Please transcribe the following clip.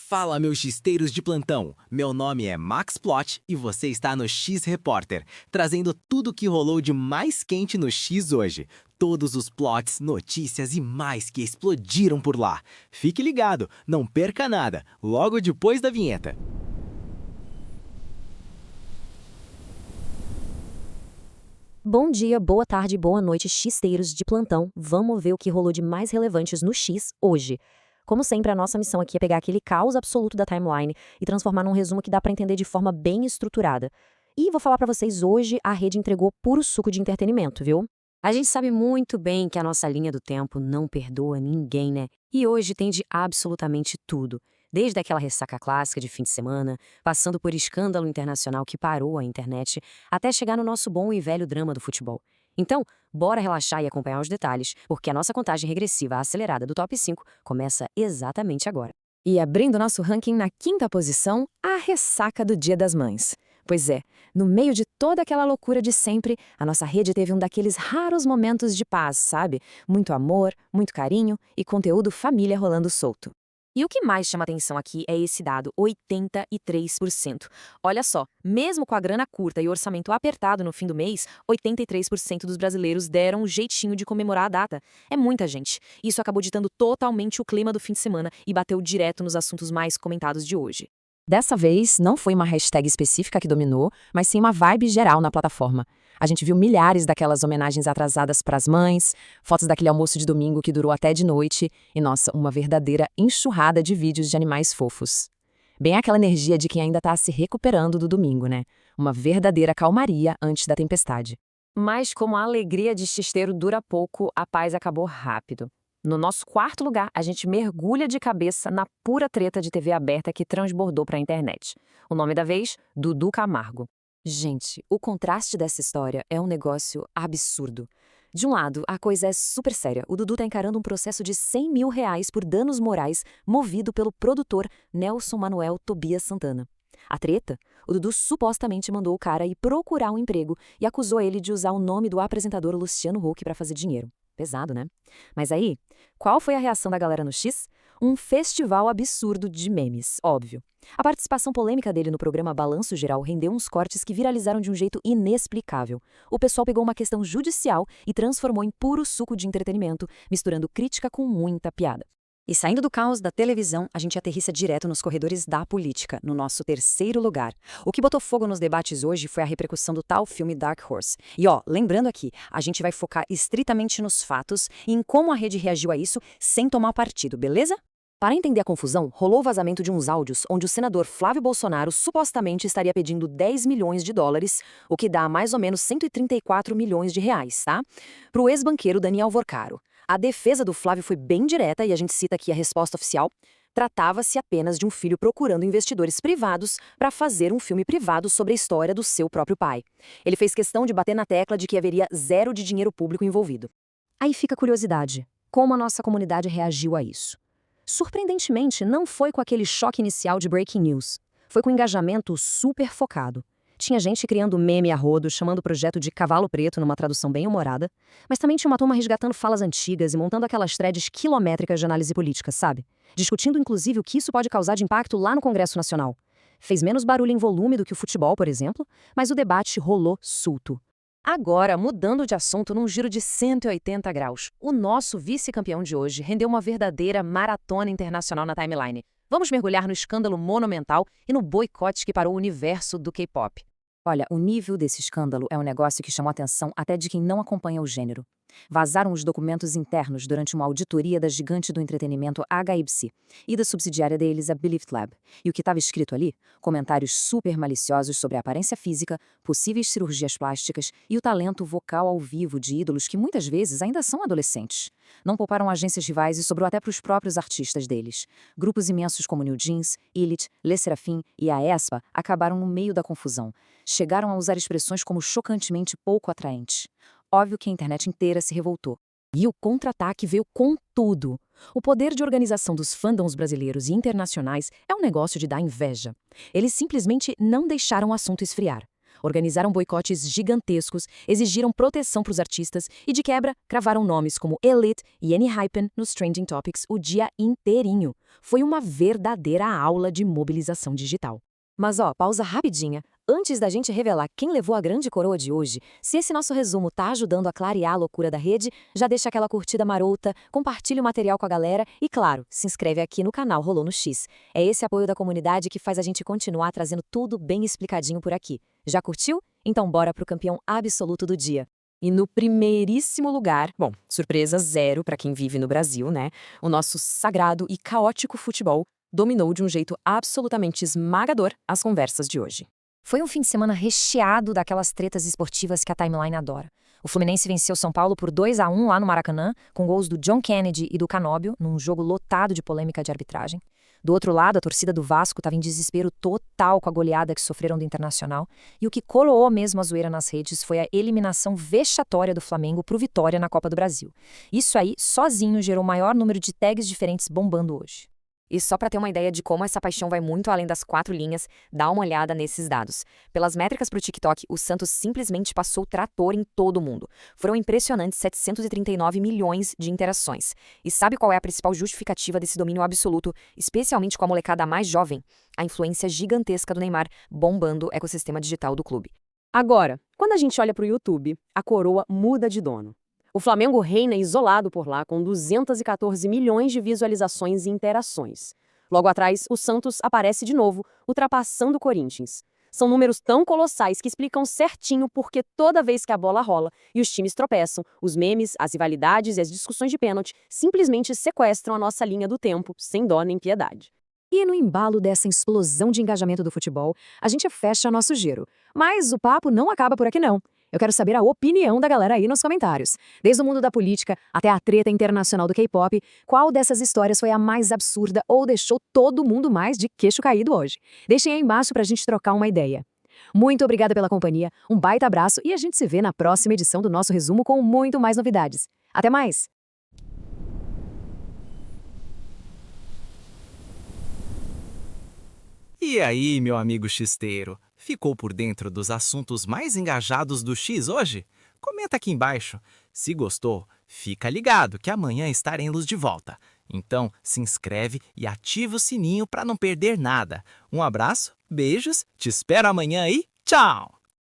Fala, meus xisteiros de plantão! Meu nome é Max Plot e você está no X Repórter, trazendo tudo o que rolou de mais quente no X hoje. Todos os plots, notícias e mais que explodiram por lá. Fique ligado, não perca nada, logo depois da vinheta. Bom dia, boa tarde, boa noite, xisteiros de plantão. Vamos ver o que rolou de mais relevantes no X hoje. Como sempre, a nossa missão aqui é pegar aquele caos absoluto da timeline e transformar num resumo que dá pra entender de forma bem estruturada. E vou falar pra vocês, hoje a rede entregou puro suco de entretenimento, viu? A gente sabe muito bem que a nossa linha do tempo não perdoa ninguém, né? E hoje tem de absolutamente tudo. Desde aquela ressaca clássica de fim de semana, passando por escândalo internacional que parou a internet, até chegar no nosso bom e velho drama do futebol. Então, bora relaxar e acompanhar os detalhes, porque a nossa contagem regressiva acelerada do Top 5 começa exatamente agora. E abrindo nosso ranking na quinta posição, a ressaca do Dia das Mães. Pois é, no meio de toda aquela loucura de sempre, a nossa rede teve um daqueles raros momentos de paz, sabe? Muito amor, muito carinho e conteúdo família rolando solto. E o que mais chama atenção aqui é esse dado, 83%. Olha só, mesmo com a grana curta e orçamento apertado no fim do mês, 83% dos brasileiros deram um jeitinho de comemorar a data. É muita gente. Isso acabou ditando totalmente o clima do fim de semana e bateu direto nos assuntos mais comentados de hoje. Dessa vez, não foi uma hashtag específica que dominou, mas sim uma vibe geral na plataforma. A gente viu milhares daquelas homenagens atrasadas para as mães, fotos daquele almoço de domingo que durou até de noite e, nossa, uma verdadeira enxurrada de vídeos de animais fofos. Bem aquela energia de quem ainda tá se recuperando do domingo, né? Uma verdadeira calmaria antes da tempestade. Mas como a alegria de xisteiro dura pouco, a paz acabou rápido. No nosso quarto lugar, a gente mergulha de cabeça na pura treta de TV aberta que transbordou para a internet. O nome da vez? Dudu Camargo. Gente, o contraste dessa história é um negócio absurdo. De um lado, a coisa é super séria. O Dudu tá encarando um processo de R$100 mil por danos morais movido pelo produtor Nelson Manuel Tobias Santana. A treta? O Dudu supostamente mandou o cara ir procurar um emprego e acusou ele de usar o nome do apresentador Luciano Huck para fazer dinheiro. Pesado, né? Mas aí, qual foi a reação da galera no X? Um festival absurdo de memes, óbvio. A participação polêmica dele no programa Balanço Geral rendeu uns cortes que viralizaram de um jeito inexplicável. O pessoal pegou uma questão judicial e transformou em puro suco de entretenimento, misturando crítica com muita piada. E saindo do caos da televisão, a gente aterrissa direto nos corredores da política, no nosso terceiro lugar. O que botou fogo nos debates hoje foi a repercussão do tal filme Dark Horse. E lembrando aqui, a gente vai focar estritamente nos fatos e em como a rede reagiu a isso sem tomar partido, beleza? Para entender a confusão, rolou o vazamento de uns áudios onde o senador Flávio Bolsonaro supostamente estaria pedindo US$ 10 milhões, o que dá mais ou menos R$134 milhões, tá? Para o ex-banqueiro Daniel Vorcaro. A defesa do Flávio foi bem direta e a gente cita aqui a resposta oficial. Tratava-se apenas de um filho procurando investidores privados para fazer um filme privado sobre a história do seu próprio pai. Ele fez questão de bater na tecla de que haveria zero de dinheiro público envolvido. Aí fica a curiosidade, como a nossa comunidade reagiu a isso? Surpreendentemente, não foi com aquele choque inicial de breaking news. Foi com engajamento super focado. Tinha gente criando meme a rodo, chamando o projeto de cavalo preto numa tradução bem humorada, mas também tinha uma turma resgatando falas antigas e montando aquelas threads quilométricas de análise política, sabe? Discutindo inclusive o que isso pode causar de impacto lá no Congresso Nacional. Fez menos barulho em volume do que o futebol, por exemplo, mas o debate rolou solto. Agora, mudando de assunto num giro de 180 graus, o nosso vice-campeão de hoje rendeu uma verdadeira maratona internacional na timeline. Vamos mergulhar no escândalo monumental e no boicote que parou o universo do K-pop. Olha, o nível desse escândalo é um negócio que chamou a atenção até de quem não acompanha o gênero. Vazaram os documentos internos durante uma auditoria da gigante do entretenimento HYC e da subsidiária deles, a Believed Lab. E o que estava escrito ali? Comentários super maliciosos sobre a aparência física, possíveis cirurgias plásticas e o talento vocal ao vivo de ídolos que muitas vezes ainda são adolescentes. Não pouparam agências rivais e sobrou até para os próprios artistas deles. Grupos imensos como New Jeans, Elite, Le Serafim e a aespa acabaram no meio da confusão. Chegaram a usar expressões como chocantemente pouco atraentes. Óbvio que a internet inteira se revoltou. E o contra-ataque veio com tudo. O poder de organização dos fandoms brasileiros e internacionais é um negócio de dar inveja. Eles simplesmente não deixaram o assunto esfriar. Organizaram boicotes gigantescos, exigiram proteção para os artistas e, de quebra, cravaram nomes como Elite e Hypen nos Trending Topics o dia inteirinho. Foi uma verdadeira aula de mobilização digital. Mas pausa rapidinha. Antes da gente revelar quem levou a grande coroa de hoje, se esse nosso resumo tá ajudando a clarear a loucura da rede, já deixa aquela curtida marota, compartilha o material com a galera e, claro, se inscreve aqui no canal Rolou no X. É esse apoio da comunidade que faz a gente continuar trazendo tudo bem explicadinho por aqui. Já curtiu? Então bora pro campeão absoluto do dia. E no primeiríssimo lugar, bom, surpresa zero para quem vive no Brasil, né? O nosso sagrado e caótico futebol dominou de um jeito absolutamente esmagador as conversas de hoje. Foi um fim de semana recheado daquelas tretas esportivas que a timeline adora. O Fluminense venceu São Paulo por 2-1 lá no Maracanã, com gols do John Kennedy e do Canóbio, num jogo lotado de polêmica de arbitragem. Do outro lado, a torcida do Vasco estava em desespero total com a goleada que sofreram do Internacional, e o que coroou mesmo a zoeira nas redes foi a eliminação vexatória do Flamengo pro Vitória na Copa do Brasil. Isso aí, sozinho, gerou o maior número de tags diferentes bombando hoje. E só para ter uma ideia de como essa paixão vai muito além das 4 linhas, dá uma olhada nesses dados. Pelas métricas para o TikTok, o Santos simplesmente passou o trator em todo mundo. Foram impressionantes 739 milhões de interações. E sabe qual é a principal justificativa desse domínio absoluto, especialmente com a molecada mais jovem? A influência gigantesca do Neymar bombando o ecossistema digital do clube. Agora, quando a gente olha para o YouTube, a coroa muda de dono. O Flamengo reina isolado por lá, com 214 milhões de visualizações e interações. Logo atrás, o Santos aparece de novo, ultrapassando o Corinthians. São números tão colossais que explicam certinho porque toda vez que a bola rola e os times tropeçam, os memes, as rivalidades e as discussões de pênalti simplesmente sequestram a nossa linha do tempo, sem dó nem piedade. E no embalo dessa explosão de engajamento do futebol, a gente fecha nosso giro. Mas o papo não acaba por aqui não. Eu quero saber a opinião da galera aí nos comentários. Desde o mundo da política até a treta internacional do K-pop, qual dessas histórias foi a mais absurda ou deixou todo mundo mais de queixo caído hoje? Deixem aí embaixo pra gente trocar uma ideia. Muito obrigada pela companhia, um baita abraço e a gente se vê na próxima edição do nosso resumo com muito mais novidades. Até mais! E aí, meu amigo xisteiro, ficou por dentro dos assuntos mais engajados do X hoje? Comenta aqui embaixo. Se gostou, fica ligado que amanhã estaremos de volta. Então, se inscreve e ativa o sininho para não perder nada. Um abraço, beijos, te espero amanhã e tchau!